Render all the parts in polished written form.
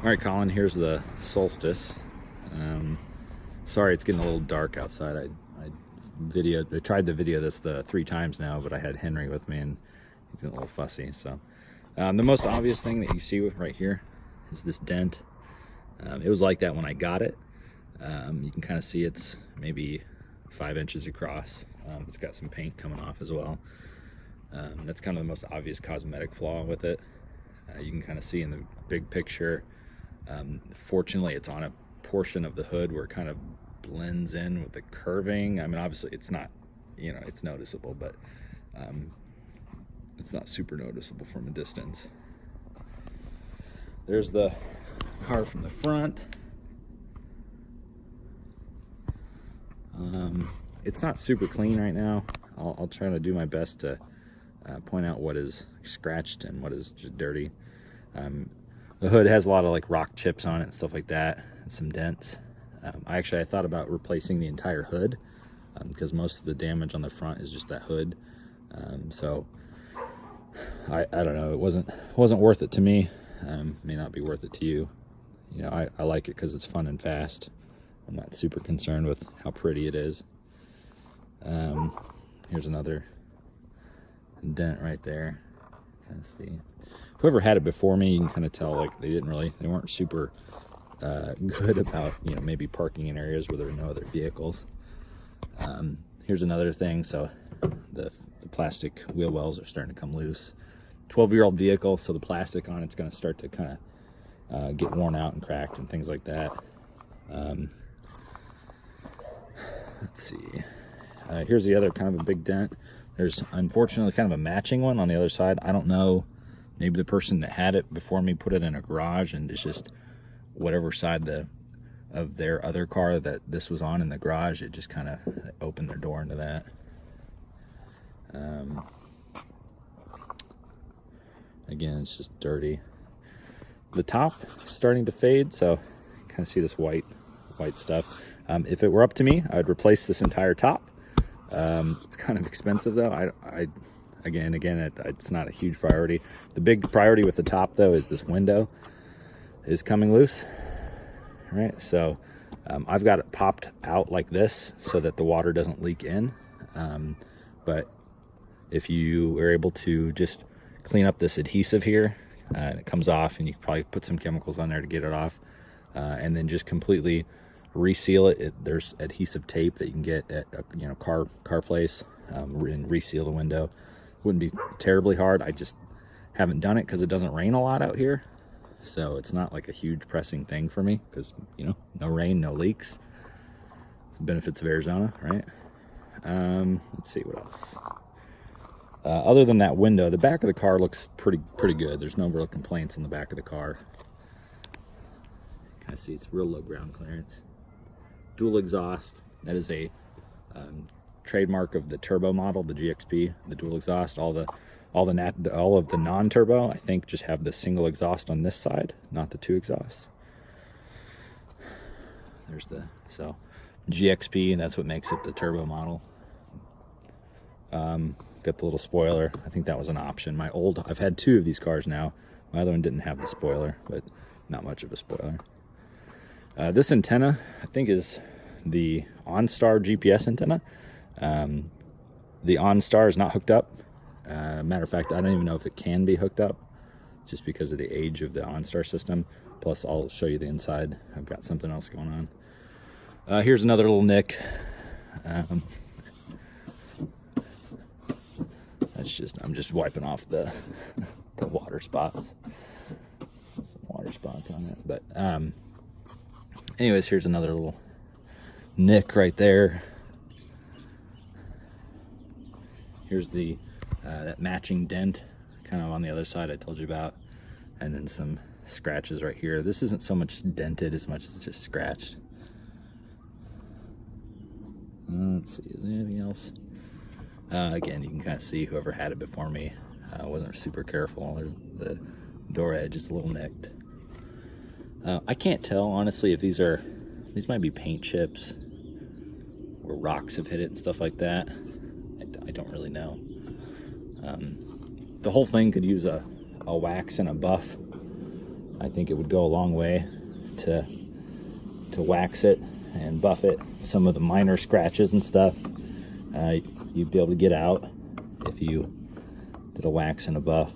All right, Colin, here's the Solstice. Sorry, it's getting a little dark outside. I tried to video this 3 times now, but I had Henry with me and he's getting a little fussy. So the most obvious thing that you see right here is this dent. It was like that when I got it. You can kind of see it's maybe 5 inches across. It's got some paint coming off as well. That's kind of the most obvious cosmetic flaw with it. You can kind of see in the big picture. Fortunately, it's on a portion of the hood where it kind of blends in with the curving. I mean, obviously it's not, it's noticeable, but it's not super noticeable from a distance. There's the car from the front. It's not super clean right now. I'll try to do my best to point out what is scratched and what is just dirty. The hood has a lot of like rock chips on it and stuff like that, and some dents. I thought about replacing the entire hood because most of the damage on the front is just that hood. So I don't know, it wasn't worth it to me. May not be worth it to you. I like it because it's fun and fast. I'm not super concerned with how pretty it is. Here's another dent right there. Kind of see. Whoever had it before me, you can kind of tell like they weren't super good about maybe parking in areas where there are no other vehicles. Here's another thing. So the plastic wheel wells are starting to come loose. 12-year-old vehicle, so the plastic on it's going to start to kind of get worn out and cracked and things like that. Let's see. Here's the other kind of a big dent. There's unfortunately kind of a matching one on the other side. I don't know. Maybe the person that had it before me put it in a garage, and it's just whatever side of their other car that this was on in the garage, it just kind of opened their door into that. Again, it's just dirty. The top is starting to fade, so you kind of see this white stuff. If it were up to me, I'd replace this entire top. It's kind of expensive though. Again, it's not a huge priority. The big priority with the top though is this window is coming loose. All right, so I've got it popped out like this so that the water doesn't leak in. But if you are able to just clean up this adhesive here, and it comes off, and you can probably put some chemicals on there to get it off, and then just completely reseal it. There's adhesive tape that you can get at a car place, and reseal the window. Wouldn't be terribly hard. I just haven't done it because it doesn't rain a lot out here, so it's not like a huge pressing thing for me because no rain, no leaks. It's the benefits of Arizona, right? Let's see what else. Other than that window, the back of the car looks pretty good. There's no real complaints in the back of the car. Kind of see it's real low ground clearance. Dual exhaust. That is a trademark of the turbo model, the GXP, the dual exhaust. All of the non-turbo, I think, just have the single exhaust on this side, not the 2 exhausts. There's so GXP, and that's what makes it the turbo model. Got the little spoiler. I think that was an option. I've had 2 of these cars now. My other one didn't have the spoiler, but not much of a spoiler. This antenna, I think, is the OnStar GPS antenna. The OnStar is not hooked up. Matter of fact, I don't even know if it can be hooked up just because of the age of the OnStar system. Plus, I'll show you the inside. I've got something else going on. Here's another little nick. I'm just wiping off the water spots. Some water spots on it. But anyways, here's another little nick right there. Here's the that matching dent kind of on the other side I told you about, and then some scratches right here. This isn't so much dented as much as just scratched. Let's see, is there anything else? Again, you can kind of see whoever had it before me wasn't super careful. The door edge is a little nicked. I can't tell honestly if these might be paint chips where rocks have hit it and stuff like that. I don't really know. The whole thing could use a wax and a buff. I think it would go a long way to wax it and buff it. Some of the minor scratches and stuff you'd be able to get out if you did a wax and a buff.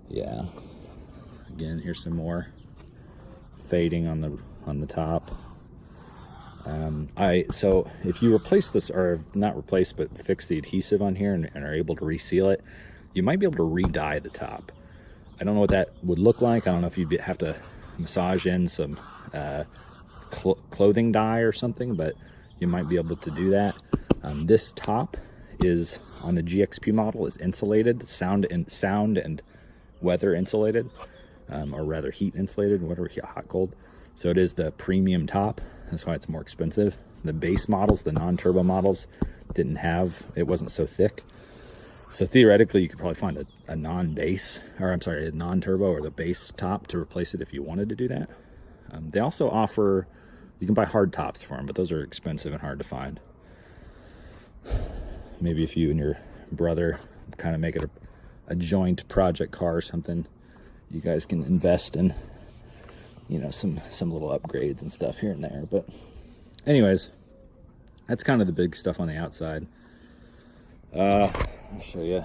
Yeah, again, here's some more fading on the top. So if you replace this, or not replace but fix the adhesive on here and are able to reseal it, you might be able to re-dye the top. I don't know what that would look like. I don't know if you'd have to massage in some clothing dye or something, but you might be able to do that. This top is, on the GXP model, is insulated, sound and weather insulated, or rather heat insulated, whatever, hot cold. So it is the premium top. That's why it's more expensive. The base models, the non-turbo models, didn't have, it wasn't so thick. So theoretically, you could probably find a non-base, or I'm sorry, a non-turbo or the base top to replace it if you wanted to do that. They also offer, you can buy hard tops for them, but those are expensive and hard to find. Maybe if you and your brother kind of make it a joint project car or something, you guys can invest in, you know, some little upgrades and stuff here and there. But anyways, that's kind of the big stuff on the outside. I'll show you.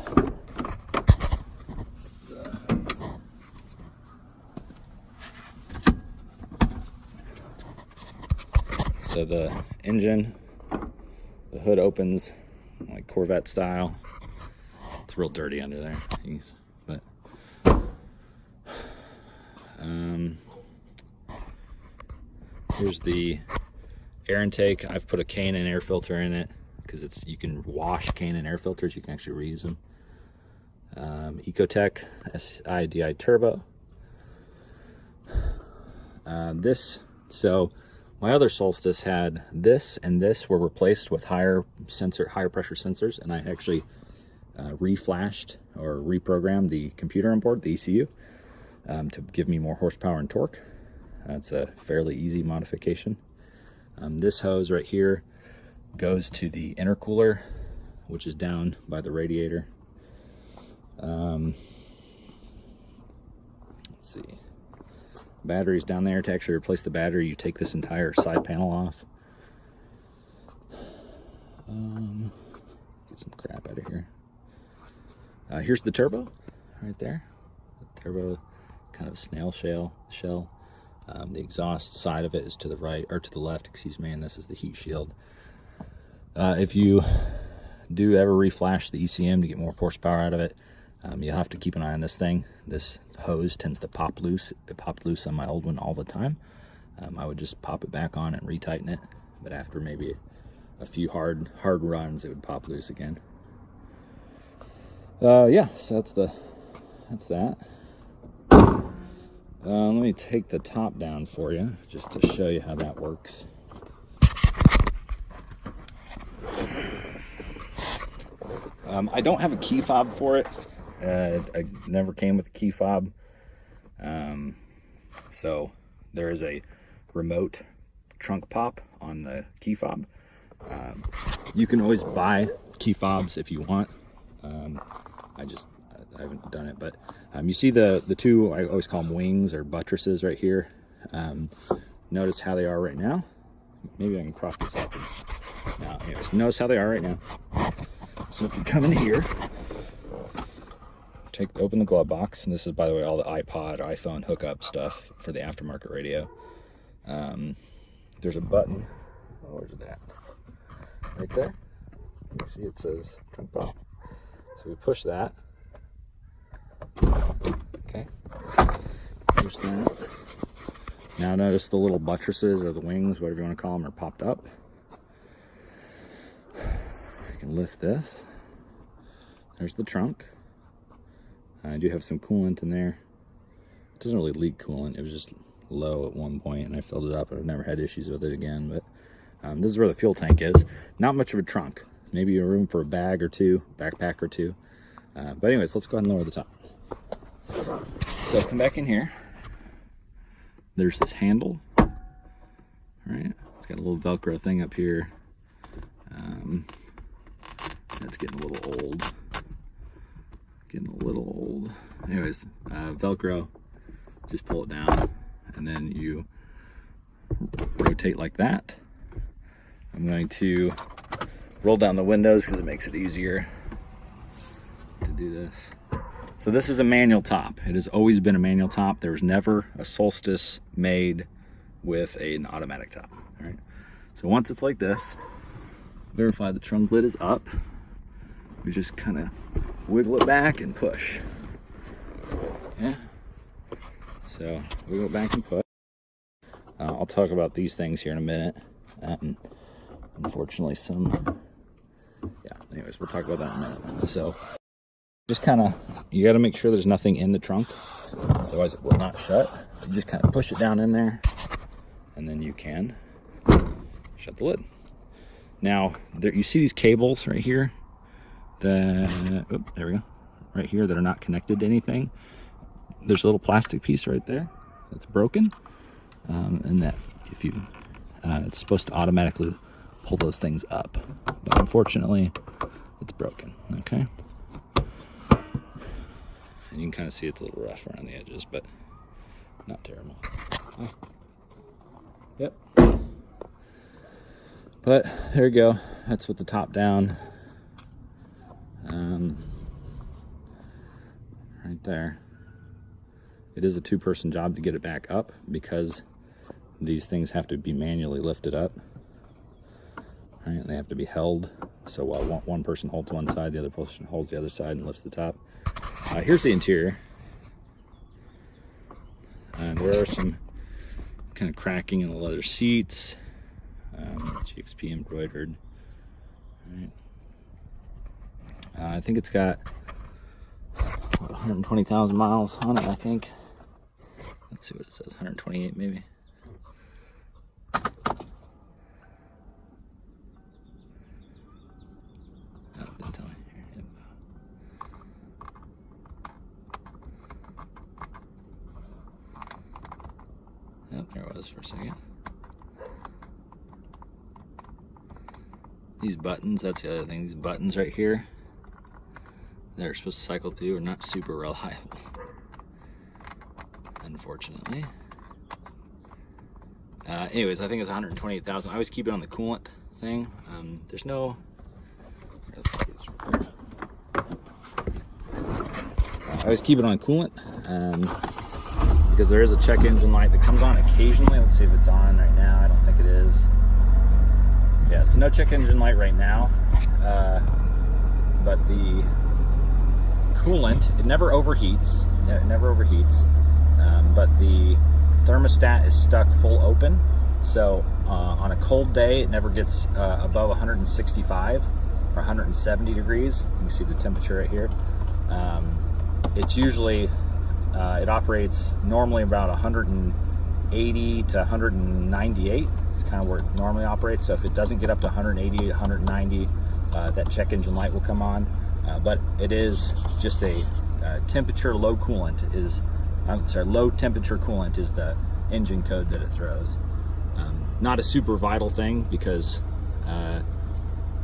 So the engine, the hood opens like Corvette style. It's real dirty under there, but here's the air intake. I've put a K&N air filter in it because you can wash K&N air filters. You can actually reuse them. Ecotech SIDI turbo. So my other Solstice had this, and this were replaced with higher pressure sensors, and I actually reflashed or reprogrammed the computer on board, the ECU, to give me more horsepower and torque. That's a fairly easy modification. This hose right here goes to the intercooler, which is down by the radiator. Let's see. Battery's down there. To actually replace the battery, you take this entire side panel off. Get some crap out of here. Here's the turbo right there. The turbo, kind of a snail shell. The exhaust side of it is to the right, or to the left, excuse me, and this is the heat shield. If you do ever reflash the ECM to get more horsepower out of it, you'll have to keep an eye on this thing. This hose tends to pop loose. It popped loose on my old one all the time. I would just pop it back on and retighten it, but after maybe a few hard runs, it would pop loose again. Yeah, so that's that. Let me take the top down for you, just to show you how that works. I don't have a key fob for it. I never came with a key fob. So there is a remote trunk pop on the key fob. You can always buy key fobs if you want. I haven't done it, but you see the two, I always call them wings or buttresses right here. Notice how they are right now. Maybe I can prop this up. Now, anyways, notice how they are right now. So if you come in here, open the glove box, and this is, by the way, all the iPod, iPhone hookup stuff for the aftermarket radio. There's a button. Oh, where's it at? Right there. You see it says trunk pop. So we push that. Okay. Push that. Now notice the little buttresses or the wings, whatever you want to call them, are popped up. You can lift this. There's the trunk. I do have some coolant in there. It doesn't really leak coolant. It was just low at one point, and I filled it up. I've never had issues with it again. But this is where the fuel tank is. Not much of a trunk. Maybe a room for a bag or two, backpack or two. But anyways, let's go ahead and lower the top. So come back in here. There's this handle. All right, it's got a little Velcro thing up here. That's getting a little old. anyways, Velcro, just pull it down and then you rotate like that. I'm going to roll down the windows because it makes it easier to do this. So this is a manual top. It has always been a manual top. There was never a Solstice made with an automatic top. All right. So once it's like this, verify the trunk lid is up. We just kind of wiggle it back and push. Yeah. So wiggle it back and push. I'll talk about these things here in a minute. Unfortunately, anyways, we'll talk about that in a minute. So just kind of, you got to make sure there's nothing in the trunk, otherwise it will not shut. You just kind of push it down in there, and then you can shut the lid. Now, you see these cables right here? There we go. Right here that are not connected to anything. There's a little plastic piece right there that's broken. And that if you, it's supposed to automatically pull those things up, but unfortunately it's broken. Okay, and you can kind of see it's a little rough around the edges, but not terrible. Okay. Yep, but there you go. That's with the top down. Right there. It is a two-person job to get it back up because these things have to be manually lifted up. Right, and they have to be held. So while one person holds one side, the other person holds the other side and lifts the top. Here's the interior. And there are some kind of cracking in the leather seats. GXP embroidered. Right. I think it's got 120,000 miles on it, I think. Let's see what it says, 128 maybe. Oh, it didn't tell me. Here, yep, there it was for a second. These buttons, that's the other thing, these buttons right here, they're supposed to cycle through are not super reliable, unfortunately. Anyways, I think it's 128,000. I always keep it on the coolant thing. There's no, I always keep it on coolant because there is a check engine light that comes on occasionally. Let's see if it's on right now. I don't think it is. Yeah, so no check engine light right now, but the coolant, it never overheats. It never overheats, but the thermostat is stuck full open. So on a cold day, it never gets above 165 or 170 degrees. You can see the temperature right here. It's usually, it operates normally about 180 to 198. It's kind of where it normally operates. So if it doesn't get up to 180, 190, that check engine light will come on. But it is just a temperature low coolant is, I'm sorry, low temperature coolant is the engine code that it throws. Not a super vital thing because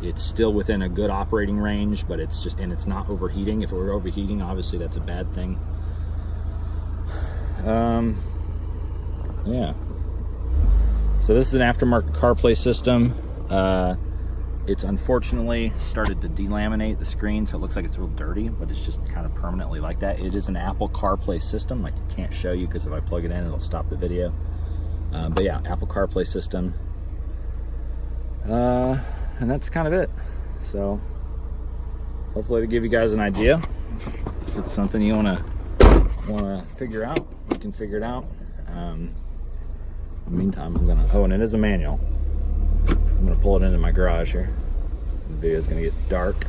it's still within a good operating range, but it's just, and it's not overheating. If it were overheating, obviously that's a bad thing. Yeah. So this is an aftermarket CarPlay system. It's unfortunately started to delaminate the screen, so it looks like it's real dirty, but it's just kind of permanently like that. It is an Apple CarPlay system. I can't show you because if I plug it in, it'll stop the video. But yeah, Apple CarPlay system. And that's kind of it. So hopefully to give you guys an idea. If it's something you want to figure out, you can figure it out. In the meantime, I'm gonna, oh, and it is a manual. I'm gonna pull it into my garage here. So the video is gonna get dark.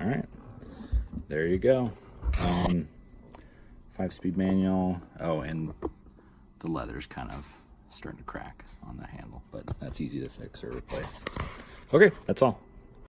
All right, there you go. 5-speed manual. Oh, and the leather's kind of starting to crack on the handle, but that's easy to fix or replace. Okay, that's all.